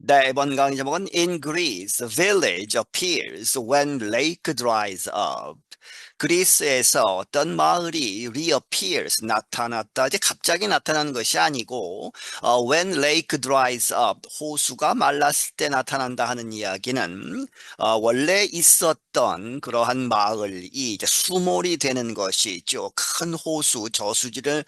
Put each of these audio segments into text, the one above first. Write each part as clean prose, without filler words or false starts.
네, 이번 강의 제목은 In Greece, village appears when lake dries up. 그리스에서 어떤 마을이 reappears, 나타났다. 이제 갑자기 나타난 것이 아니고, when lake dries up, 호수가 말랐을 때 나타난다 하는 이야기는, 원래 있었던 그러한 마을이 이제 수몰이 되는 것이죠. 큰 호수, 저수지를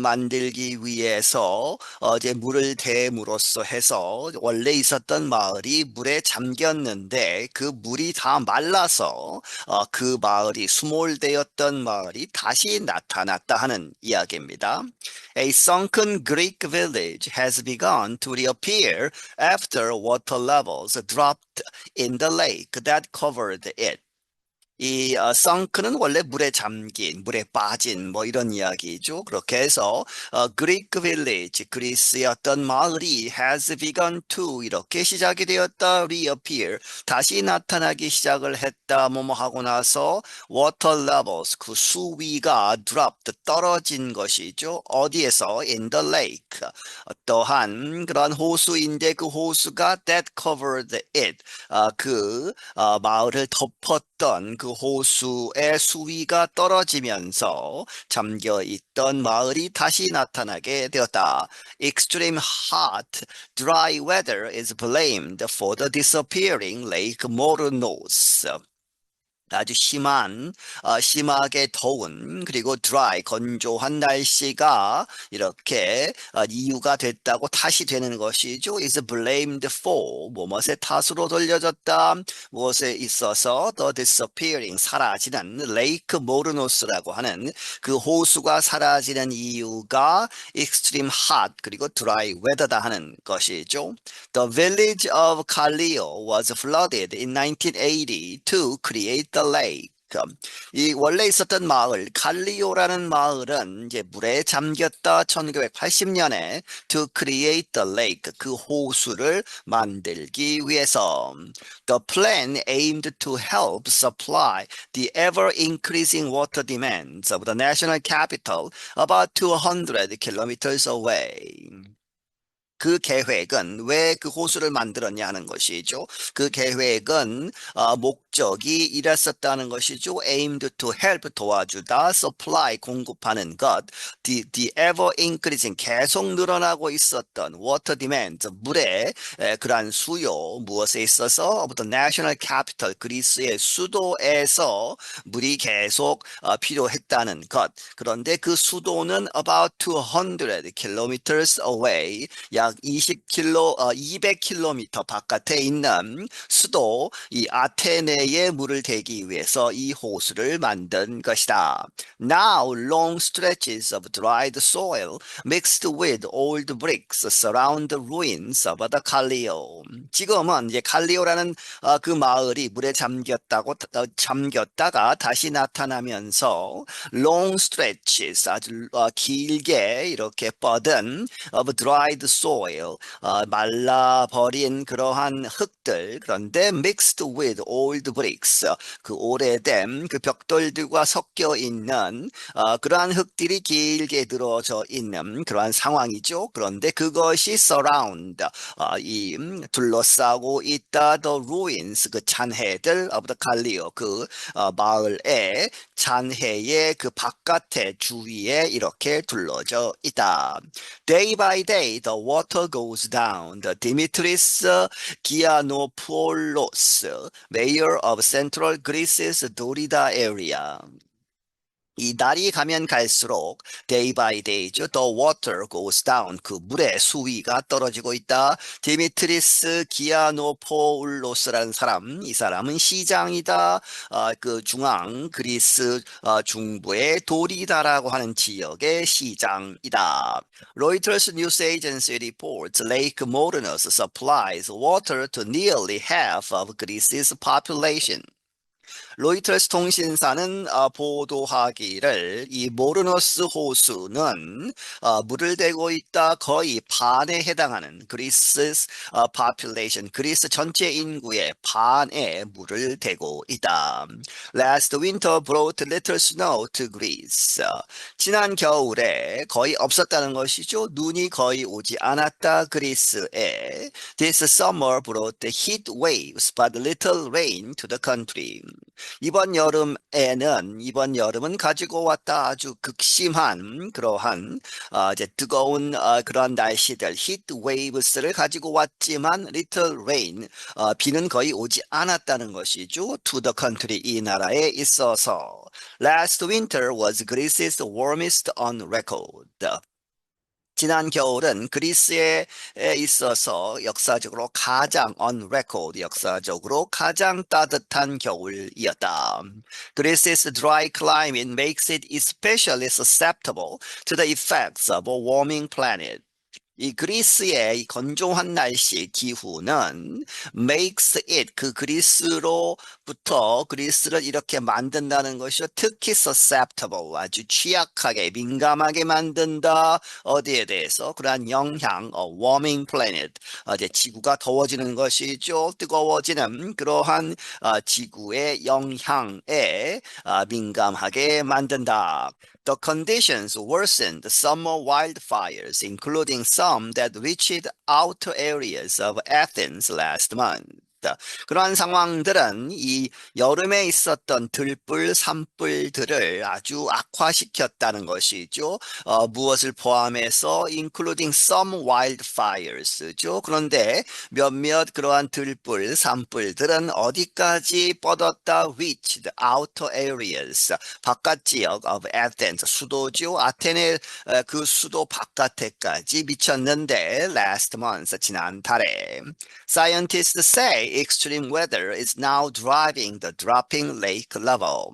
만들기 위해서 이제 물을 대므로써 해서 원래 있었던 마을이 물에 잠겼는데 그 물이 다 말라서 그 마을이 수몰되었던 마을이 다시 나타났다 하는 이야기입니다. A sunken Greek village has begun to reappear after water levels dropped in the lake that covered it. 이 sunken은 원래 물에 잠긴, 물에 빠진 뭐 이런 이야기죠. 그렇게 해서 Greek village, 그리스의 어떤 마을이 has begun to 이렇게 시작이 되었다. reappear, 다시 나타나기 시작을 했다. 뭐뭐 하고 나서 water levels, 그 수위가 dropped, 떨어진 것이죠. 어디에서? in the lake. 또한 그러한 호수인데 그 호수가 that covered it, 마을을 덮었던 그 호수의 수위가 떨어지면서 잠겨 있던 마을이 다시 나타나게 되었다. Extreme hot, dry weather is blamed for the disappearing Lake Moronose. 아주 심하게 더운, 그리고 dry, 건조한 날씨가 이렇게 이유가 됐다고 탓이 되는 것이죠. is blamed for, 무엇의 탓으로 돌려졌다. 무엇에 있어서 the disappearing, 사라지는 Lake Moronou스라고 하는 그 호수가 사라지는 이유가 extreme hot, 그리고 dry weather다 하는 것이죠. The village of Callio was flooded in 1980 to create the lake. 이 원래 있었던 마을 칼리오라는 마을은 이제 물에 잠겼다. 1980년에 to create the lake, 그 호수를 만들기 위해서. The plan aimed to help supply the ever increasing water demands of the national capital about 200 kilometers away. 그 계획은 왜 그 호수를 만들었냐 하는 것이죠. 그 계획은 목적이 이랬었다는 것이죠. aimed to help, 도와주다, supply, 공급하는 것, the ever increasing, 계속 늘어나고 있었던 water demand, 물의 그러한 수요, 무엇에 있어서 of the national capital, 그리스의 수도에서 물이 계속 필요했다는 것. 그런데 그 수도는 about 200 kilometers away, 약 200km 바깥에 있는 수도 이 아테네에 물을 대기 위해서 이 호수를 만든 것이다. Now long stretches of dried soil mixed with old bricks surround the ruins of the Callio. 지금은 이제 칼리오라는 그 마을이 물에 잠겼다가 다시 나타나면서 long stretches, 아주 길게 이렇게 뻗은 of dried soil, 말라버린 그러한 흙들, 그런데 mixed with old bricks, 그 오래된 그 벽돌들과 섞여 있는 그러한 흙들이 길게 들어져 있는 그러한 상황이죠. 그런데 그것이 surround, 둘러싸고 있다. the ruins, 그 잔해들 of the Callio, 그 마을의 잔해의 그 바깥에 주위에 이렇게 둘러져 있다. Day by day, the water goes down. The Dimitris Giannopoulos, mayor of Central Greece's Dorida area. 이 날이 가면 갈수록 day by day죠. The water goes down. 그 물의 수위가 떨어지고 있다. 디미트리스 기아노포울로스라는 사람, 이 사람은 시장이다. 그 중앙 그리스 중부의 도리다라고 하는 지역의 시장이다. Reuters news agency reports Lake Moronous supplies water to nearly half of Greece's population. 로이터스 통신사는 보도하기를 이 모르노스 호수는 물을 대고 있다 거의 반에 해당하는 그리스 population, 그리스 전체 인구의 반에 물을 대고 있다. Last winter brought little snow to Greece. 지난 겨울에 거의 없었다는 것이죠. 눈이 거의 오지 않았다 그리스에. This summer brought heat waves but little rain to the country. 이번 여름은 가지고 왔다 아주 극심한 그러한 이제 뜨거운 그러한 날씨들 heat waves를 가지고 왔지만 little rain 비는 거의 오지 않았다는 것이죠. To the country 이 나라에 있어서 last winter was Greece's warmest on record. 지난 겨울은 그리스에 있어서 역사적으로 가장 on record 역사적으로 가장 따뜻한 겨울이었다. Greece's dry climate makes it especially susceptible to the effects of a warming planet. 이 그리스의 이 건조한 날씨 기후는 makes it 그 그리스로부터 그리스를 이렇게 만든다는 것이요 특히 susceptible 아주 취약하게 민감하게 만든다 어디에 대해서 그러한 영향 warming planet 이제 지구가 더워지는 것이죠 뜨거워지는 그러한 지구의 영향에 민감하게 만든다. The conditions worsened summer wildfires, including some that reached outer areas of Athens last month. 그러한 상황들은 이 여름에 있었던 들불, 산불들을 아주 악화시켰다는 것이죠. 무엇을 포함해서 including some wildfires죠. 그런데 몇몇 그러한 들불, 산불들은 어디까지 뻗었다 reached outer areas 바깥 지역 of Athens 수도죠. 아테네 그 수도 바깥에까지 미쳤는데 last month 지난달에 Scientists say extreme weather is now driving the dropping lake level.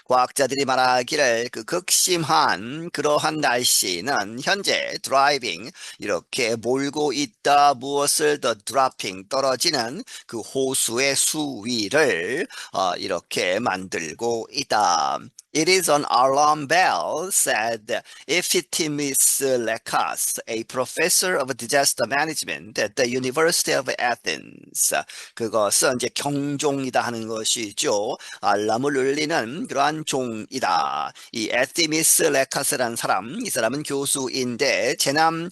과학자들이 말하기를 그 극심한 그러한 날씨는 현재 driving 이렇게 몰고 있다 무엇을 the dropping 떨어지는 그 호수의 수위를 이렇게 만들고 있다. It is an alarm bell, said Efthymis Lekas, a professor of disaster management at the University of Athens. 그것은 이제 경종이다 하는 것이죠. 알람을 울리는 그러한 종이다. 이 에티미스 레카스라는 사람, 이 사람은 교수인데 재난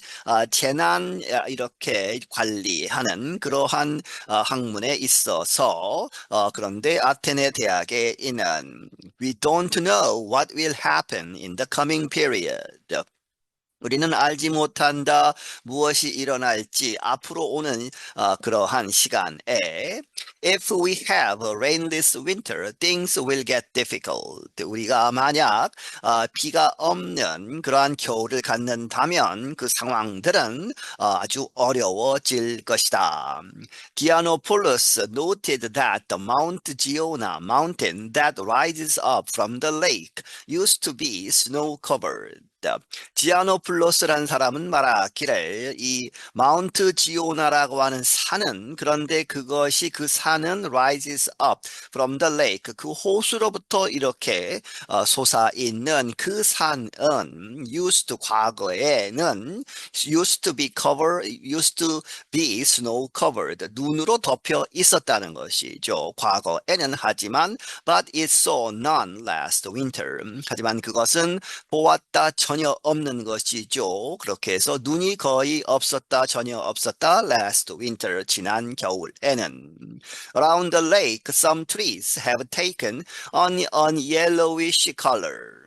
이렇게 관리하는 그러한 학문에 있어서 그런데 아테네 대학에 있는 We don't know what will happen in the coming period. 우리는 알지 못한다 무엇이 일어날지 앞으로 오는 그러한 시간에 If we have a rainless winter, things will get difficult. 우리가 만약 비가 없는 그러한 겨울을 갖는다면 그 상황들은 아주 어려워질 것이다. Giannopoulos noted that the Mount Giona mountain that rises up from the lake used to be snow-covered. 지아노플로스라는 사람은 말하기를 이 마운트 지오나라고 하는 산은 그런데 그것이 그 산은 rises up from the lake 그 호수로부터 이렇게 솟아있는 그 산은 과거에는 used to be snow covered 눈으로 덮여 있었다는 것이죠. 과거에는 하지만 but it saw none last winter 하지만 그것은 보았다 전혀 없는 것이죠. 그렇게 해서 눈이 거의 없었다, 전혀 없었다. Last winter, 지난 겨울에는. Around the lake, some trees have taken on a yellowish color.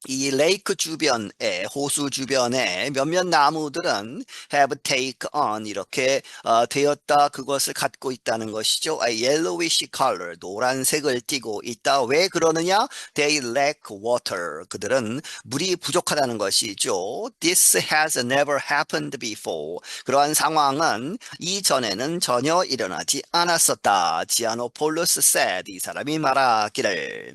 이 레이크 주변에 호수 주변에 몇몇 나무들은 have take on 이렇게 되었다 그것을 갖고 있다는 것이죠. A yellowish color 노란색을 띠고 있다. 왜 그러느냐? They lack water. 그들은 물이 부족하다는 것이죠. This has never happened before. 그러한 상황은 이전에는 전혀 일어나지 않았었다. 지아노폴루스 said 이 사람이 말하기를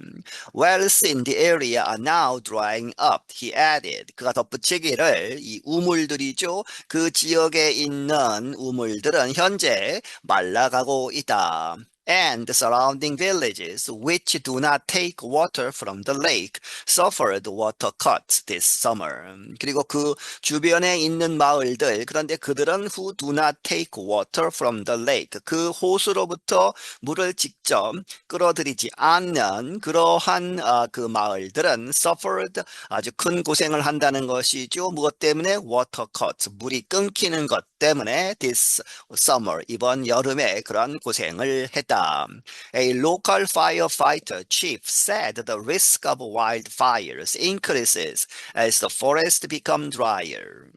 Wells in the area are now drying up, he added. 그가 덧붙이기를 이 우물들이죠. 그 지역에 있는 우물들은 현재 말라가고 있다. and the surrounding villages which do not take water from the lake suffered water cuts this summer. 그리고 그 주변에 있는 마을들, 그런데 그들은 who do not take water from the lake, 그 호수로부터 물을 직접 끌어들이지 않는 그러한 그 마을들은 suffered, 아주 큰 고생을 한다는 것이죠. 무엇 때문에? water cut, 물이 끊기는 것 때문에 this summer, 이번 여름에 그런 고생을 했다. A local firefighter chief said the risk of wildfires increases as the forest become drier.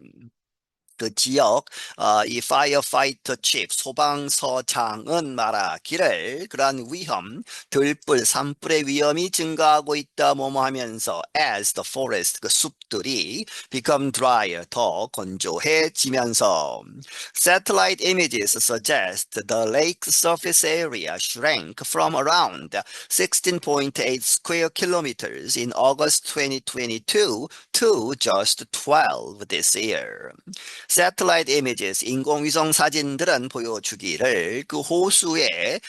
그 지역 이 firefighter chief 소방서장은 말하기를 그러한 위험 들불 산불의 위험이 증가하고 있다 뭐뭐 하면서 as the forest 그 숲들이 become drier 더 건조해지면서 satellite images suggest the lake surface area shrank from around 16.8 square kilometers in August 2022 to just 12 this year. Satellite images, 인공위성 사진들은 보여주기를 그 호수의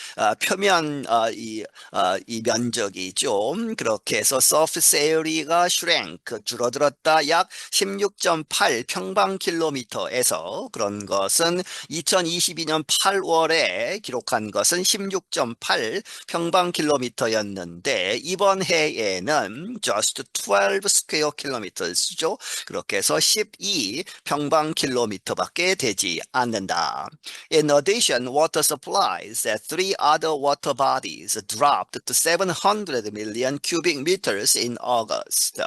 표면 이 면적이 좀 그렇게 해서 surface area가 shrank 줄어들었다 약 16.8 평방킬로미터에서 그런 것은 2022년 8월에 기록한 것은 16.8 평방킬로미터였는데 이번 해에는 just 12 square kilometers죠. 그렇게 해서 12 평방킬로미터밖에 되지 않는다. In addition, water supplies at three other water bodies dropped to 700 million cubic meters in August.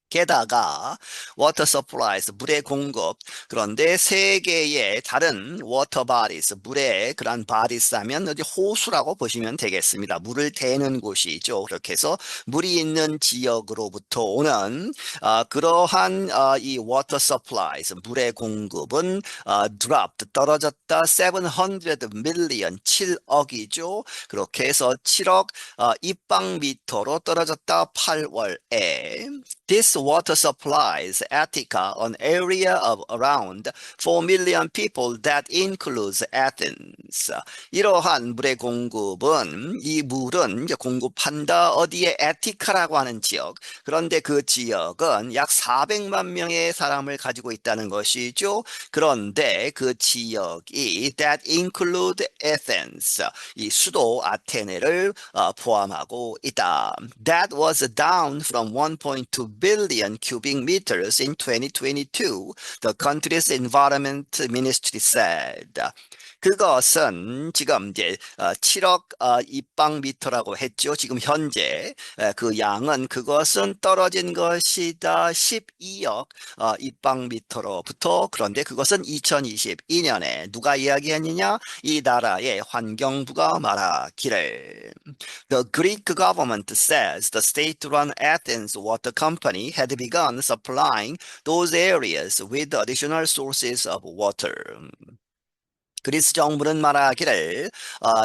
게다가 water supplies, 물의 공급, 그런데 세 개의 다른 water bodies, 물의 그런 bodies 하면 어디 호수라고 보시면 되겠습니다. 물을 대는 곳이죠. 그렇게 해서 물이 있는 지역으로부터 오는 그러한 이 water supplies, 물의 공급은 dropped, 떨어졌다 700 million, 7억이죠. 그렇게 해서 7억 입방미터로 떨어졌다 8월에. This water supplies Attica an area of around 4 million people that includes Athens. 이러한 물의 공급은 이 물은 이제 공급한다 어디에 에티카라고 하는 지역. 그런데 그 지역은 약 400만 명의 사람을 가지고 있다는 것이죠. 그런데 그 지역이 that include Athens, 이 수도 아테네를 포함하고 있다. That was down from 1.2 billion cubic meters in 2022, the country's environment ministry said. 그것은 지금 이제 7억 입방미터라고 했죠. 지금 현재 그 양은 그것은 떨어진 것이다 12억 입방미터로부터. 그런데 그것은 2022년에 누가 이야기했느냐? 이 나라의 환경부가 말하기를. The Greek government says the state-run Athens Water Company had begun supplying those areas with additional sources of water. 그리스 정부는 말하기를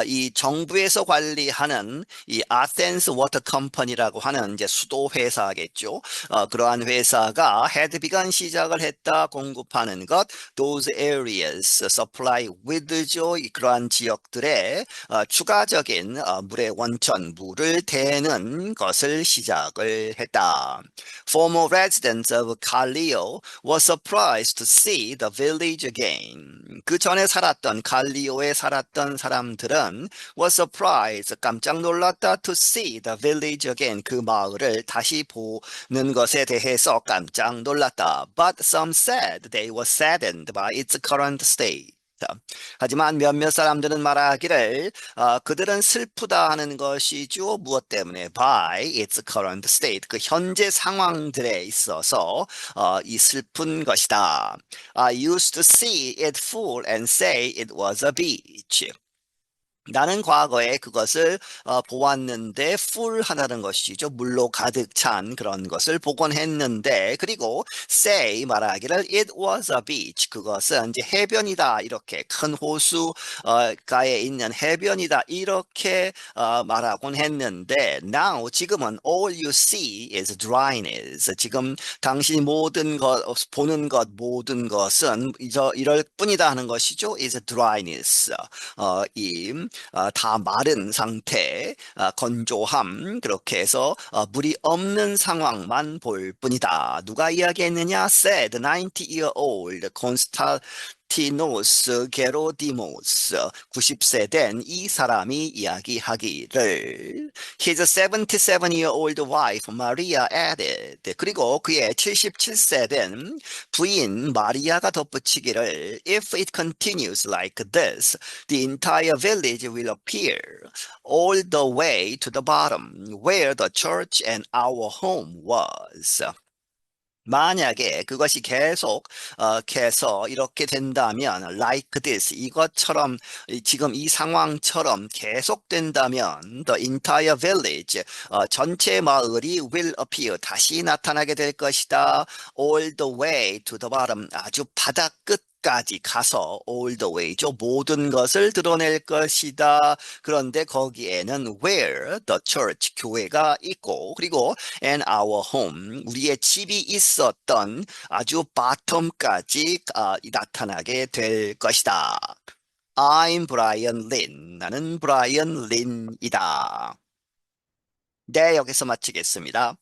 이 정부에서 관리하는 이 아테네스 워터 컴퍼니라고 하는 이제 수도 회사겠죠. 그러한 회사가 had begun 시작을 했다 공급하는 것 those areas supply with죠. 그러한 지역들의 추가적인 물의 원천 물을 대는 것을 시작을 했다. Former residents of Callio were surprised to see the village again. 그 전에 살았던 갈리오에 살았던 사람들은 were surprised, 깜짝 놀랐다 to see the village again, 그 마을을 다시 보는 것에 대해서 깜짝 놀랐다. But some said they were saddened by its current state. 하지만 몇몇 사람들은 말하기를 그들은 슬프다 하는 것이죠. 무엇 때문에? By its current state, 그 현재 상황들에 있어서 이 슬픈 것이다. I used to see it full and say it was a beach. 나는 과거에 그것을 보았는데 full하다는 것이죠. 물로 가득 찬 그런 것을 보곤 했는데 그리고 say 말하기를 it was a beach. 그것은 이제 해변이다. 이렇게 큰 호수가에 있는 해변이다. 이렇게 말하곤 했는데 now 지금은 all you see is dryness. 지금 당신이 모든 것 보는 것 모든 것은 이럴 뿐이다 하는 것이죠. is dryness. 이 다 마른 상태, 건조함, 그렇게 해서 물이 없는 상황만 볼 뿐이다. 누가 이야기했느냐? said 90-year-old 콘스탄티노스 게로디모스, 90세 된 이 사람이 이야기하기를 His 77-year-old wife Maria added. 그리고 그의 77세 된 부인 마리아가 덧붙이기를 If it continues like this, the entire village will appear all the way to the bottom where the church and our home was. 만약에 그것이 계속 해서 이렇게 된다면 like this 이것처럼 지금 이 상황처럼 계속된다면 the entire village 전체 마을이 will appear 다시 나타나게 될 것이다. all the way to the bottom 아주 바닥 끝까지 가서 all the way죠. 모든 것을 드러낼 것이다. 그런데 거기에는 where the church 교회가 있고 그리고 and our home 우리의 집이 있었던 아주 바텀까지 나타나게 될 것이다. I'm Brian Lin. 나는 브라이언 린이다. 네, 여기서 마치겠습니다.